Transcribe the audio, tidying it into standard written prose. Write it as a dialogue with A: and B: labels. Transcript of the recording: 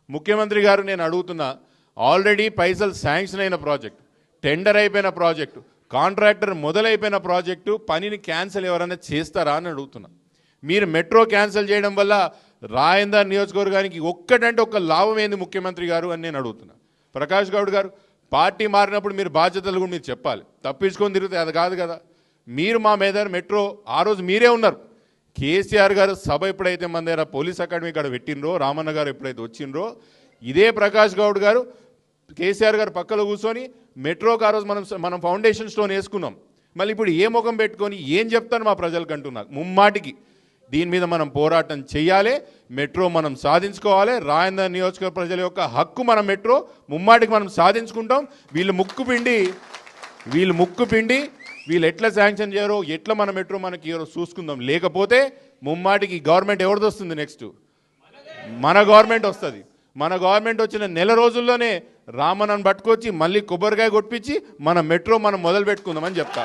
A: ముఖ్యమంత్రి గారు నేను అడుగుతున్నా, ఆల్రెడీ పైసలు శాంక్షన్ అయిన ప్రాజెక్ట్, టెండర్ అయిపోయిన ప్రాజెక్టు, కాంట్రాక్టర్ మొదలైపోయిన ప్రాజెక్టు పనిని క్యాన్సిల్ ఎవరైనా చేస్తారా అని అడుగుతున్నా. మీరు మెట్రో క్యాన్సిల్ చేయడం వల్ల రాయందర్ నియోజకవర్గానికి ఒక్కటంటే ఒక్క లాభం ఏంది ముఖ్యమంత్రి గారు అని నేను అడుగుతున్నా. ప్రకాష్ గౌడ్ గారు, పార్టీ మారినప్పుడు మీరు బాధ్యతలు కూడా మీరు చెప్పాలి. తప్పించుకొని తిరిగితే అది కాదు కదా. మీరు మా మీద మెట్రో ఆ రోజు మీరే ఉన్నారు. కేసీఆర్ గారు సభ ఎప్పుడైతే మన దగ్గర పోలీస్ అకాడమీ ఇక్కడ పెట్టినరో, రామన్న గారు ఎప్పుడైతే వచ్చిండ్రో, ఇదే ప్రకాష్ గౌడ్ గారు కేసీఆర్ గారు పక్కలో కూర్చొని మెట్రోకి ఆ రోజు మనం ఫౌండేషన్ స్టోన్ వేసుకున్నాం. మళ్ళీ ఇప్పుడు ఏ ముఖం పెట్టుకొని ఏం చెప్తాను మా ప్రజలకు అంటున్నారు. ముమ్మాటికి దీని మీద మనం పోరాటం చేయాలి. మెట్రో మనం సాధించుకోవాలి. రాయందర్ నియోజకవర్గ ప్రజల యొక్క హక్కు మనం మెట్రో ముమ్మాటికి మనం సాధించుకుంటాం. వీళ్ళు ముక్కు పిండి వీళ్ళు ఎట్లా శాంక్షన్ చేయరో, ఎట్లా మన మెట్రో మనకి చూసుకుందాం. లేకపోతే ముమ్మాటికి గవర్నమెంట్ ఎవరిది వస్తుంది? నెక్స్ట్ మన గవర్నమెంట్ వస్తుంది. మన గవర్నమెంట్ వచ్చిన నెల రోజుల్లోనే రామన్నను పట్టుకొచ్చి మళ్ళీ కొబ్బరికాయ కొట్టించి మన మెట్రో మనం మొదలు పెట్టుకుందామని చెప్తా.